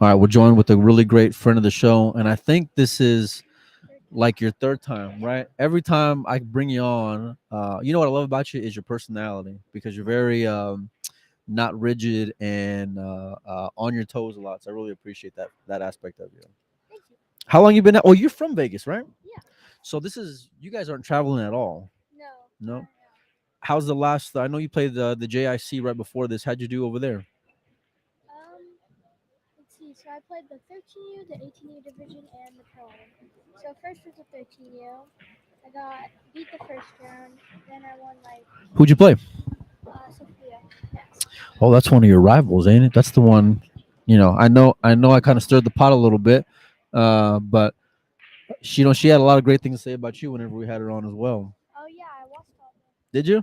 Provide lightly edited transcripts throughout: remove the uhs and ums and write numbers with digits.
All right, we're joined with a really great friend of the show, and I think this is like your third time, right? Every time I bring you on, you know what I love about you is your personality because you're very not rigid and on your toes a lot. So I really appreciate that aspect of you. Thank you. How long you been? Oh, you're from Vegas, right? Yeah. So this is you guys aren't traveling at all. No. No. How's the last? I know you played the JIC right before this. How'd you do over there? Let's see. So I played the 13U, the 18U division, and the pro am. So first was the 13U. I got beat the first round. Then I won like Who'd you play? Sophia next. Oh, that's one of your rivals, ain't it? That's the one. I know. I kind of stirred the pot a little bit, but she had a lot of great things to say about you whenever we had her on as well. Oh yeah, I lost all them. Did you? Yeah.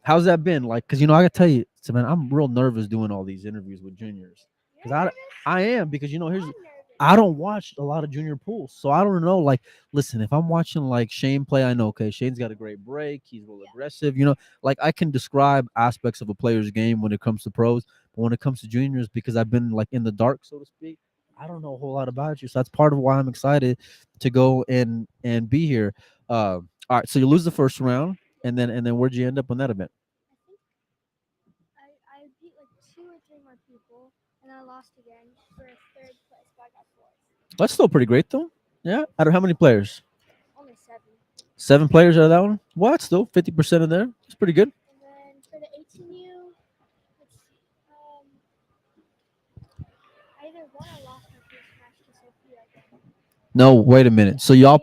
How's that been? Like, cause I gotta tell you, so man, I'm real nervous doing all these interviews with juniors. Cause You're nervous? I am because here's I'm nervous. I don't watch a lot of junior pools, so I don't know. Like, listen, if I'm watching like Shane play, I know okay, Shane's got a great break. He's real Yeah. aggressive. Like I can describe aspects of a player's game when it comes to pros, but when it comes to juniors, because I've been like in the dark, so to speak, I don't know a whole lot about you. So that's part of why I'm excited to go and be here. All right, so you lose the first round, and then where'd you end up on that event? I think I beat like two or three more people, and I lost again for third place, but I got fourth. That's still pretty great though. Yeah. Out of how many players? Only seven. 7 players out of that one. Well, that's still 50% of there. It's pretty good. And then for the 18U, let's see. I either won or lost my first match to Sophia again. No, wait a minute. So y'all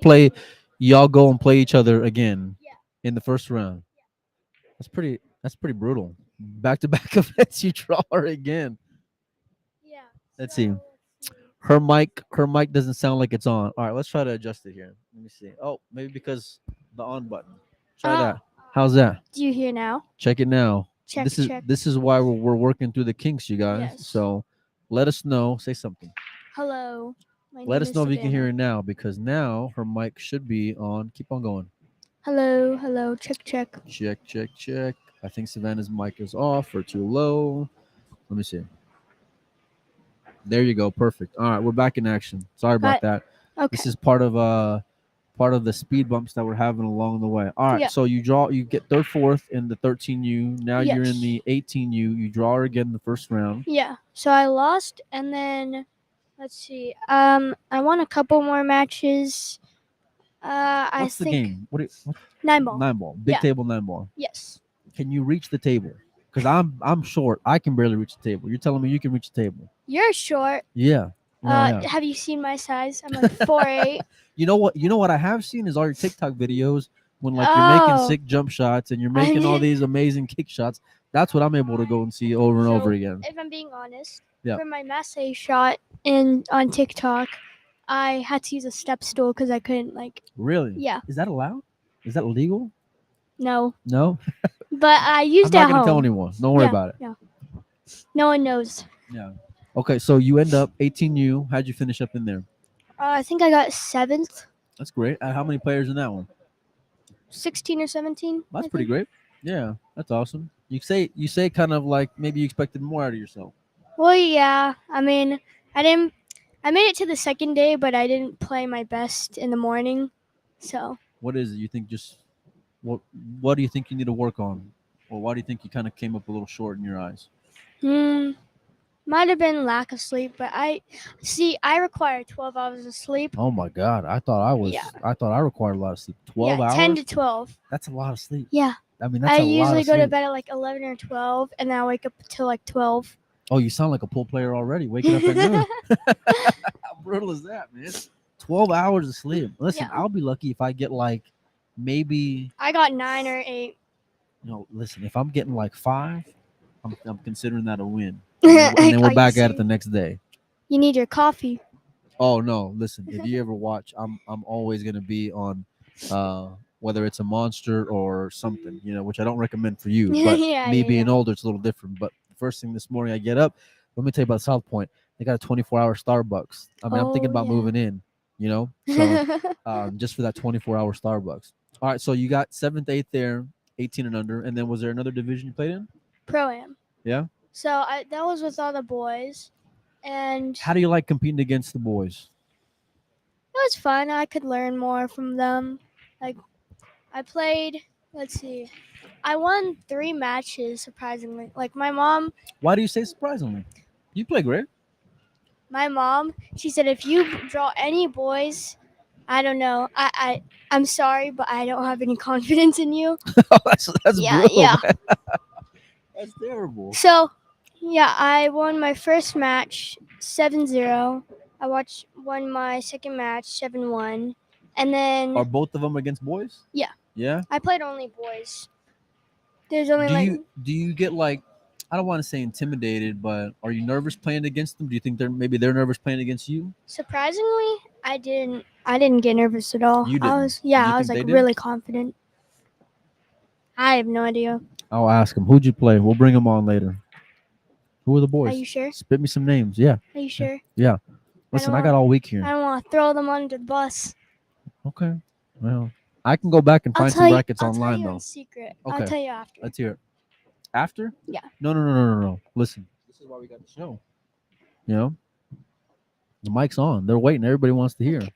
go and play each other again Yeah. in the first round. That's pretty brutal. Back to back events, you draw her again. Yeah. Let's see. So let's see. Her mic doesn't sound like it's on. All right, let's try to adjust it here. Let me see. Oh, maybe because the on button. Try Uh, that. How's that? do you hear now? Check it now. Check, This is check. this is why we're working through the kinks, you guys. Yes. So let us know. Say something. Hello. My Let name us is know if you can hear Savannah. it now because now her mic should be on. Keep on going. Hello, hello. Check, check. Check, check, check. I think Savannah's mic is off or too low. Let me see. There you go. Perfect. All right, we're back in action. Sorry about Got. that. Okay. This is part of the speed bumps that we're having along the way. All right, Yeah. so you get third, fourth in the 13U. Now you're in Yes. the 18U. You draw her again in the first round. Yeah. So I lost, and then let's see. I won a couple more matches. I What's the think game? What 9 ball. 9 ball? Big Yeah. table 9 ball. Yes. Can you reach the table? Because I'm short. I can barely reach the table. You're telling me you can reach the table? You're short. Yeah. Yeah. Have you seen my size? I'm like 4'8". You know what? You know what I have seen is all your TikTok videos when like you're making Oh. sick jump shots and you're I making all mean, these amazing kick shots. That's what I'm able to go and see over and over so again. if I'm being honest, Yeah. for my masse shot in on TikTok, I had to use a step stool because I couldn't like. Really? Yeah. Is that allowed? Is that illegal? No. No. But I I'm used it not at gonna tell home. anyone. Don't worry Yeah. about it. Yeah. No one knows. Yeah. Okay, so you end up 18U. How'd you finish up in there? I think I got seventh, That's great. How many players in that one? 16 or 17. That's I pretty think. great. Yeah, that's awesome. You say kind of like maybe you expected more out of yourself. Well, yeah. I mean, I didn't. I made it to the second day, but I didn't play my best in the morning. So What is it? You think just what what do you think you need to work on? Or why do you think you kind of came up a little short in your eyes? Hmm. Might have been lack of sleep, but I see. I require 12 hours of sleep. Oh my god, Yeah, I thought I required a lot of sleep. 12 yeah, 10 to hours? 12. That's a lot of sleep. Yeah, I mean, that's I a lot usually of go to sleep. bed at like 11 or 12, and then I wake up till like 12. Oh, you sound like a pool player already, waking up at noon. How brutal is that, man? 12 hours of sleep. Listen, Yeah, I'll be lucky if I get like maybe, I got 9 or 8. listen, if I'm getting like 5, I'm considering that a win. And then we're Are you back at it the serious? next day. You need your coffee. Oh no, listen, if you ever watch, I'm always gonna be on whether it's a monster or something, which I don't recommend for you. But Yeah, me yeah, being yeah. older, it's a little different. But the first thing this morning I get up, let me tell you about Southpoint. They got a 24-hour Starbucks. I mean, I'm thinking Oh about moving in, so yeah. just for that 24-hour Starbucks. All right, so you got seventh, eighth there, 18 and under, and then was there another division you played in? Pro am. Yeah. So that was with all the boys. And How do you like competing against the boys? it was fun. I could learn more from them. Like I played. Let's see. I won 3 matches surprisingly. Like Why do you say surprisingly? You play great. my mom, she said if you draw any boys, I don't know. I'm sorry, but I don't have any confidence in you. Oh, that's Yeah, brutal, yeah. man. That's terrible. So, yeah, I won my first match 7-0. Won my second match 7-1. And Are then both of them against boys? yeah, Yeah. I played only boys. There's only Do like you get like, I don't want to say intimidated, but are you nervous playing against them? Do you think they're nervous playing against you? surprisingly, I didn't get nervous at all. You didn't. Do you I was think like they did? really confident. I have no idea. I'll ask them. Who'd you play? We'll bring them on later. Who are the Are boys? you sure? Spit me some names. Yeah. Are you sure? Yeah. I don't Listen, I got want all week I here. don't want to throw them under the bus. Okay. Well, I can go back and find some brackets I'll tell online you in though. secret. I'll Okay. tell you after. Let's hear it. After? Yeah. No, no, no, no, no, no. Listen. This is why we got the show. You know, the mic's on. They're waiting. Everybody wants to hear. Okay.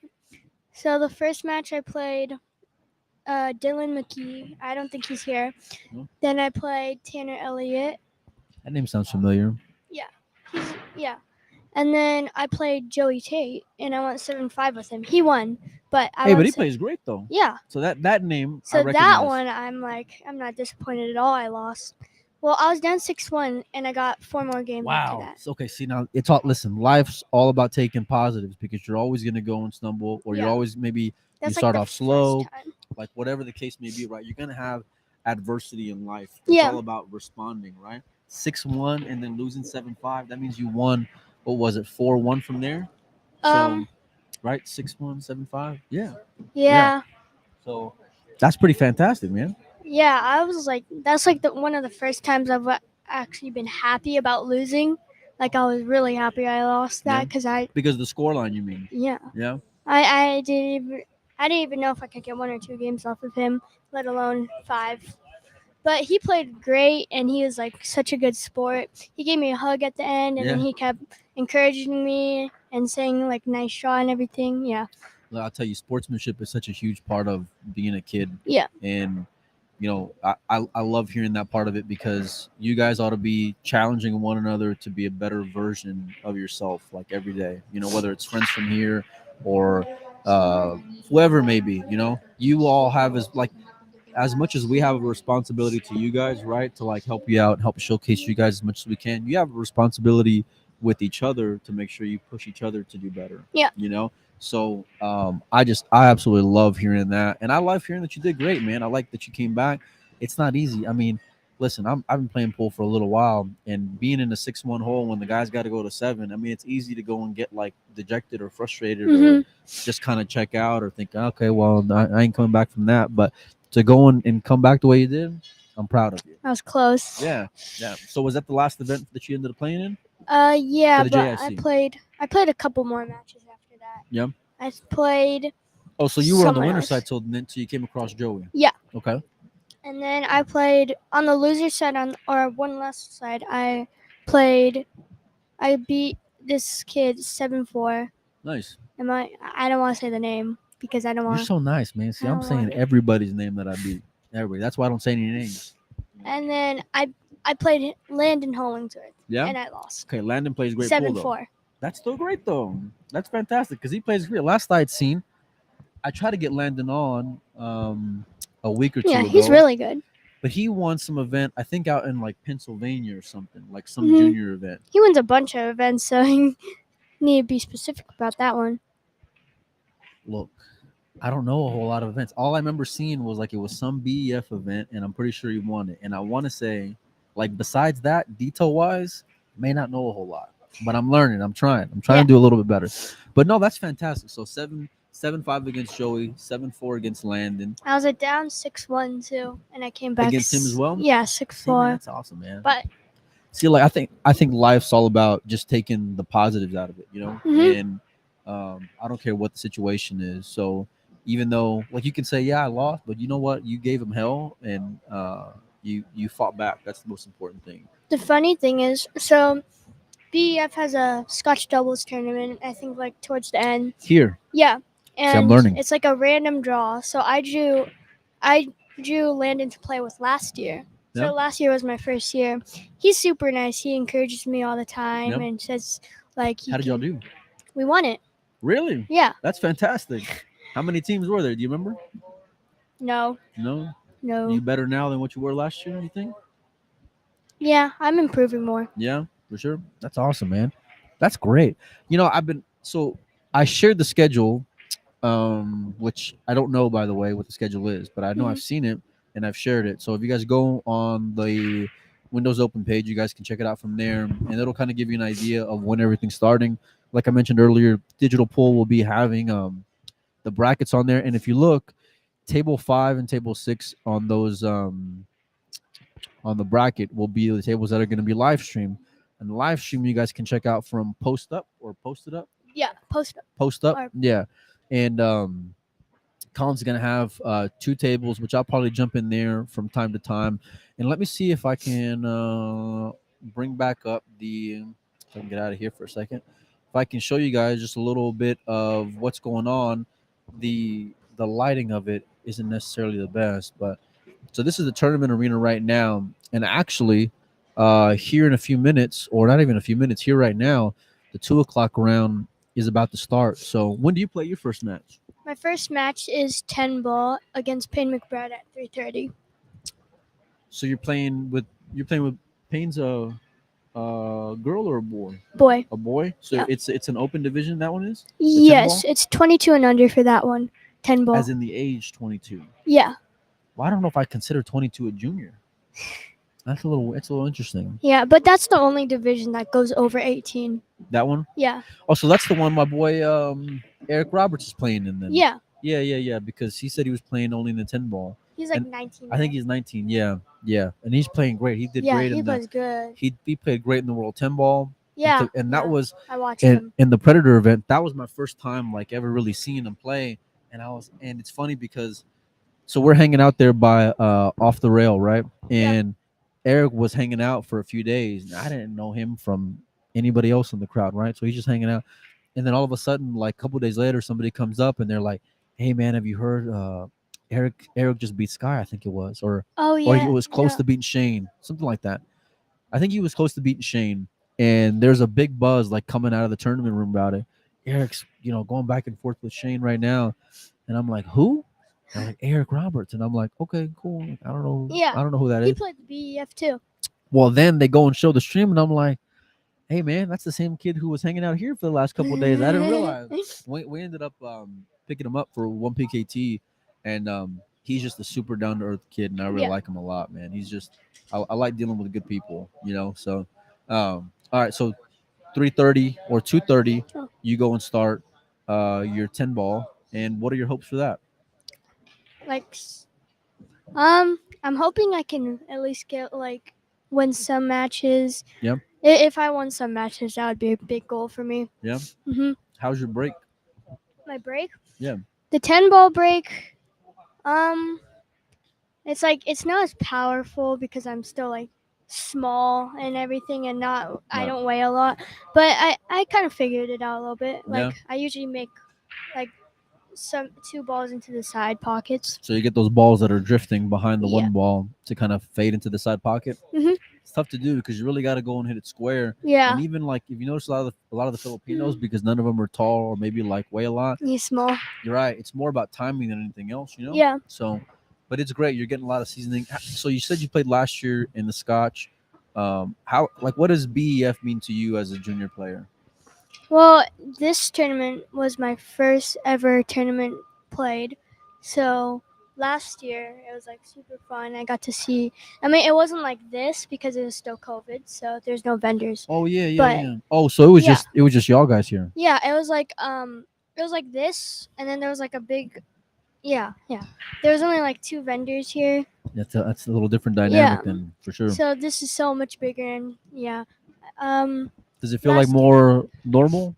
So the first match I played Dylan McKee. I don't think he's here. No? Then I played Tanner Elliott. That name sounds familiar. Yeah. And then I played Joey Tate, and I went 7-5 with him. He won, but I Hey, won. but he plays great though. Yeah. So that name I So recognize. that one, I'm not disappointed at all. I lost. Well, I was down 6-1, and I got 4 more games after Wow. that. So, okay, see now it's all listen, life's all about taking positives because you're always gonna go and stumble or you're Yeah. always maybe That's you like start the off first slow, time. like whatever the case may be, right? You're gonna have adversity in life. It's Yeah. all about responding, right? 6-1 and then losing 7-5. That means you won what was it, 4-1 from there? So Um. right, 6-1, 7-5. Yeah. Yeah. So that's pretty fantastic, man. Yeah. I was like, that's like one of the first times I've actually been happy about losing. Like I was really happy I lost Yeah. that because I Because the scoreline you mean. yeah. Yeah. I didn't even know if I could get 1 or 2 games off of him, let alone 5. But he played great, and he was like such a good sport. He gave me a hug at the end, and then Yeah. he kept encouraging me and saying like nice shot and everything. Yeah, I'll tell you, sportsmanship is such a huge part of being a kid. Yeah. And you know, I love hearing that part of it because you guys ought to be challenging one another to be a better version of yourself, like every day. You know, whether it's friends from here or whoever it may be. You know, you all have as much as we have a responsibility to you guys, right, to like help you out, help showcase you guys as much as we can. You have a responsibility with each other to make sure you push each other to do better. Yeah. You know, so I absolutely love hearing that, and I love hearing that you did great, man. I like that you came back. It's not easy. I mean, listen, I've been playing pool for a little while, and being in a 6-1 hole when the guys got to go to 7. I mean, it's easy to go and get like dejected or frustrated or just kind of check out or think, okay, well, I ain't coming back from that. But to go and come back the way you did, I'm proud of you. I was close. Yeah, yeah. So was that the last event that you ended up playing in? Yeah, For the but JIC. I played a couple more matches after that. Yeah. I played, Oh, so you were on the Someone winner else. side till you came across Joey. Yeah. Okay. and then I played on the loser side or one less side. I beat this kid 7-4. Nice. I don't want to say the name because I don't You're want. so nice, man. See, I I'm don't saying want- everybody's name that I beat. Everybody. That's why I don't say any names. And then I played Landon Hollingsworth. Yeah? And I lost. Okay, Landon plays great pool, though. 7-4. That's still great, though. That's fantastic because he plays great. Last I'd seen, I tried to get Landon on a week or two Yeah, ago. he's really good. But he won some event, I think out in like Pennsylvania or something, like some Mhm. junior event. He wins a bunch of events, so you need to be specific about that one. Look, I don't know a whole lot of events. All I remember seeing was like it was some BEF event, and I'm pretty sure he won it. And I want to say, like, besides that, detail wise, may not know a whole lot, but I'm learning. I'm trying. I'm trying Yeah. to do a little bit better. But no, that's fantastic. So 7-5 against Joey, 7-4 against Landon. I was down 6-1 too, and I came back Against him as well? Yeah, See, man, 6-4. that's awesome, man. But See, like I think life's all about just taking the positives out of it, you know. Mhm. And I don't care what the situation is. So even though, like, you can say, yeah, I lost, but you know what? You gave him hell, and you fought back. That's the most important thing. the funny thing is, so BEF has a Scotch doubles tournament. I think like towards the end. Here. Yeah, See, I'm and learning. it's like a random draw. So I drew Landon to play with last year. So Yep. last year was my first year. He's super nice. He encourages me all the time Yep. and says like you How did y'all can. do? We won it. Really? Yeah. That's fantastic. How many teams were there? Do you remember? No. No. Are No. you better now than what you were last year? You think? Yeah, I'm improving more. Yeah, for sure. That's awesome, man. That's great. I've been so I shared the schedule, which I don't know by the way what the schedule is, but I know Hmm. I've seen it and I've shared it. So if you guys go on the Windows Open page, you guys can check it out from there, and it'll kind of give you an idea of when everything's starting. Like I mentioned earlier, Digital Pool will be having the brackets on there, and if you look, table 5 and table 6 on those on the bracket will be the tables that are going to be live streamed. And the live stream you guys can check out from Post Up or Posted Up. Yeah, post up. Post Up, Or- yeah. And Colin's going to have 2 tables, which I'll probably jump in there from time to time. And let me see if I can bring back up the. So I can get out of here for a second. If I can show you guys just a little bit of what's going on, the lighting of it isn't necessarily the best, but so this is the tournament arena right now, and actually, here in a few minutes, or not even a few minutes, here right now, the 2 o'clock round is about to start. So when do you play your first match? My first match is 10 ball against Payne McBride at 3:30. So you're playing with Payne's a girl or a boy? Boy. A boy. So Yeah. it's an open division. That one is the 10 Yes, ball, it's 22 and under for that one. 10 ball. as in the age 22. Yeah. Well, I don't know if I consider 22 a junior. It's a little interesting. Yeah, but that's the only division that goes over 18. That one. Yeah. Oh, so that's the one my boy Eric Roberts is playing in then. Yeah. Yeah. Because he said he was playing only in the 10 ball. He's like And 19. I think now. he's 19. Yeah, and he's playing great. He did Yeah, great he in the. plays good. He played great in the World 10 ball. Yeah. And yeah. that was I watched in him. in the Predator event. That was my first time like ever really seeing him play. And it's funny because so we're hanging out there by off the rail, right? Yeah. And Eric was hanging out for a few days. And I didn't know him from anybody else in the crowd, right? So he's just hanging out. And then all of a sudden, like a couple days later, somebody comes up and they're like, "Hey, man, have you heard Eric just beat Sky? I think it was, Oh or he yeah. was close Yeah. to beating Shane, something like that. I think he was close to beating Shane." And there's a big buzz like coming out of the tournament room about it. Eric's, going back and forth with Shane right now, and I'm like, who? They're like Eric Roberts, and I'm like, okay, cool. I don't know. Yeah. I don't know who that He is. played the BEF too. Well, then they go and show the stream, and I'm like, hey man, that's the same kid who was hanging out here for the last couple of days. I didn't realize. We ended up picking him up for one PKT, and he's just a super down to earth kid, and I really Yeah. like him a lot, man. He's just I like dealing with good people. So, all right, so 3:30 or 2:30, Oh. you go and start your 10 ball, and what are your hopes for that? Like, I'm hoping I can at least get like win some matches. Yeah. If I won some matches, that would be a big goal for me. Yeah. Mhm. How's your break? My break. Yeah. The 10 ball break. It's like it's not as powerful because I'm still like small and everything, and not I Right. don't weigh a lot. But I kind of figured it out a little bit. Like Yeah. I usually make like some 2 balls into the side pockets. So you get those balls that are drifting behind the Yeah. one ball to kind of fade into the side pocket. Mhm. It's tough to do because you really got to go and hit it square. Yeah. And even like if you notice a lot of the Filipinos, because none of them are tall or maybe like weigh a lot. He's small. You're right. It's more about timing than anything else. Yeah. So, but it's great. You're getting a lot of seasoning. So you said you played last year in the Scotch. What does BEF mean to you as a junior player? Well, this tournament was my first ever tournament played. So last year it was like super fun. I got to see. I mean, it wasn't like this because it was still COVID, so there's no vendors. Oh yeah. But- Oh, so it was Yeah. just y'all guys here. Yeah, it was like this, and then there was like a big. Yeah. There was only like 2 vendors here, That's a little different dynamic than for sure. so this is so much bigger, and yeah. Does it feel like last- more normal?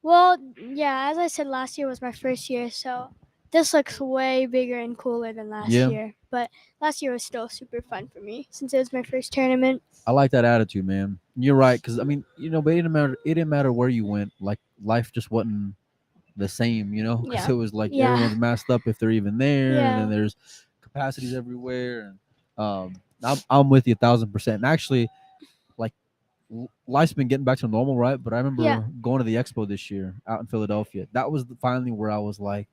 Well, yeah, as I said, last year was my first year, so this looks way bigger and cooler than last Yeah. year. but last year was still super fun for me since it was my first tournament. I like that attitude, man. You're right, because I mean, but it didn't matter. It didn't matter where you went. Like life just wasn't the same, because Yeah. it was like Yeah. everyone's masked up if they're even there, and then Yeah. there's capacities everywhere. And I'm with you 1,000%. And actually, like life's been getting back to normal, right? But I Yeah. remember going to the expo this year out in Philadelphia. That was finally where I was like,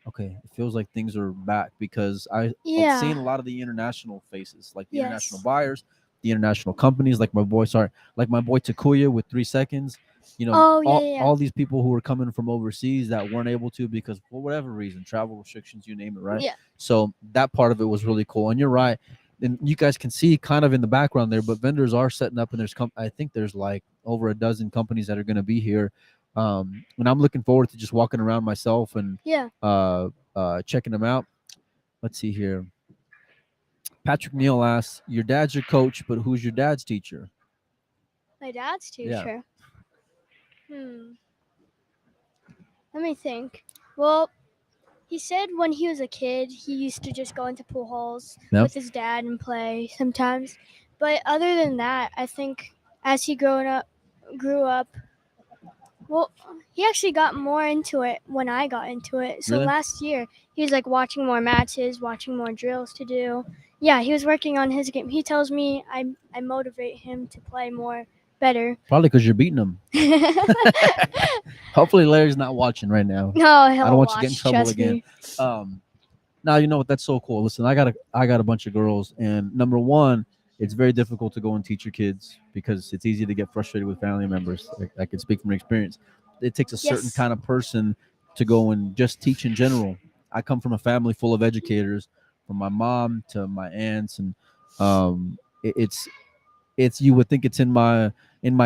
okay, it feels like things are back because I've Yeah. seen a lot of the international faces, like the international Yes. buyers, the international companies, like my boy Takuya with 3 seconds. Oh yeah, All yeah, yeah. all these people who were coming from overseas that weren't able to because for whatever reason, travel restrictions, you name it, right? Yeah. So that part of it was really cool. And you're right. And you guys can see kind of in the background there, but vendors are setting up, and I think there's like over a dozen companies that are going to be here, and I'm looking forward to just walking around myself and Yeah. uh, checking them out. Let's see here. Patrick Neal asks, "Your dad's your coach, but who's your dad's teacher?" My dad's Yeah. teacher. Hmm. Let me think. Well, he said when he was a kid, he used to just go into pool halls Yep. with his dad and play sometimes. But other than that, I think as he grew up, well, he actually got more into it when I got into it. So Really? last year, he was like watching more matches, watching more drills to do. Yeah, he was working on his game. He tells me I motivate him to play more better. Probably because you're beating him. Hopefully, Larry's not watching right now. No, I don't he'll want you to get in watch. trouble Trust again. me. Um, Now you know what? That's so cool. Listen, I got a bunch of girls, and number one, it's very difficult to go and teach your kids because it's easy to get frustrated with family members. I can speak from experience. It takes a certain Yes. kind of person to go and just teach in general. I come from a family full of educators, from my mom to my aunts, and it's you would think it's in my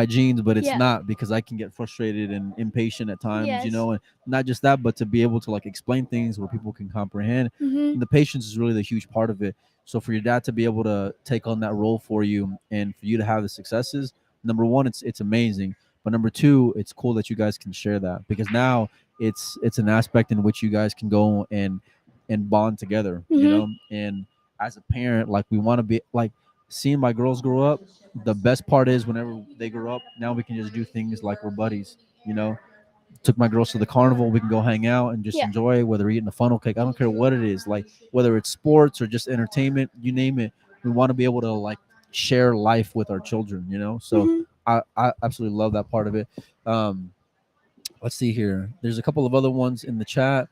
genes, but it's Yeah. not because I can get frustrated and impatient at times, Yes. and not just that, but to be able to like explain things where people can comprehend. Mhm. And the patience is really the huge part of it. So for your dad to be able to take on that role for you and for you to have the successes, number one, it's amazing. But number two, it's cool that you guys can share that because now it's an aspect in which you guys can go and bond together, Mhm. and as a parent, like we want to be like seeing my girls grow up. The best part is whenever they grow up, now we can just do things like we're buddies. You know, took my girls to the carnival. We can go hang out and just Yeah. enjoy, whether we're eating a funnel cake. I don't care what it is, like whether it's sports or just entertainment, you name it. We want to be able to like share life with our children. So Mhm. I absolutely love that part of it. Um, let's see here. There's a couple of other ones in the chat.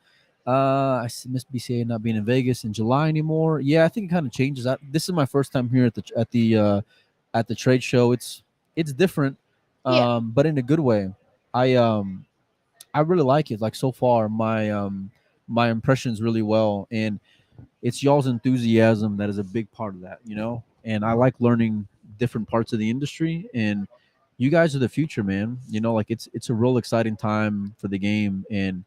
I miss BCA not being in Vegas in July anymore. Yeah, I think it kind of changes. This is my first time here at the trade show. It's different, Yeah. but in a good way. I really like it. Like so far, my impressions really well, and it's y'all's enthusiasm that is a big part of that. And I like learning different parts of the industry, and you guys are the future, man. Like it's a real exciting time for the game, and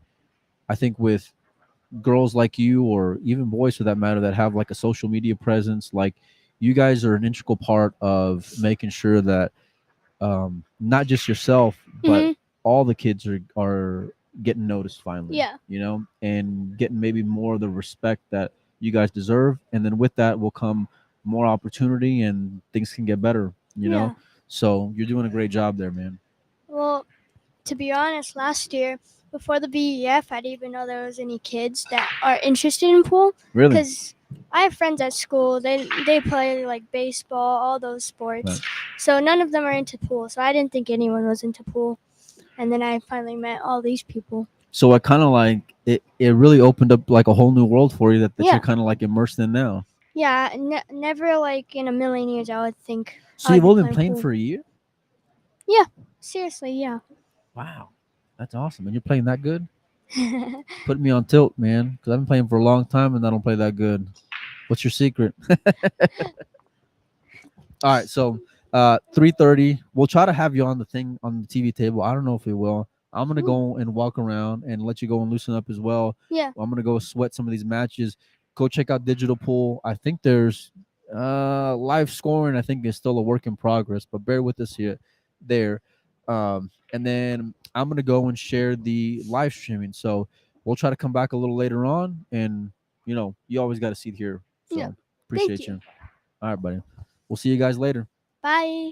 I think with girls like you, or even boys for that matter, that have like a social media presence, like you guys are an integral part of making sure that not just yourself, but Mhm. all the kids are getting noticed finally, Yeah. and getting maybe more of the respect that you guys deserve. And then with that will come more opportunity and things can get better. Yeah. So you're doing a great job there, man. Well, to be honest, last year before the BEF, I didn't even know there was any kids that are interested in pool. Really? Cause I have friends at school. They play like baseball, all those Right. sports. So none of them are into pool. So I didn't think anyone was into pool. And then I finally met all these people. So it kind of like it really opened up like a whole new world for you that you're Yeah. kind of like immersed in now. Yeah. Never like in a million years I would think So I would you've be only been playing playing pool. for a year? Yeah. Seriously, yeah. Wow, that's awesome. And you're playing that good? Put me on tilt, man, because I've been playing for a long time and I don't play that good. What's your secret? All right, so 3:30. We'll try to have you on the thing on the TV table. I don't know if we will. I'm gonna Ooh, go and walk around and let you go and loosen up as well. yeah. I'm gonna go sweat some of these matches. Go check out Digital Pool. I think there's live scoring. I think is still a work in progress, but bear with us here, there. And then I'm gonna go and share the live streaming. So we'll try to come back a little later on, and you always got a seat here Yeah. So Thank appreciate you. you. All right, buddy. We'll see you guys later. Bye.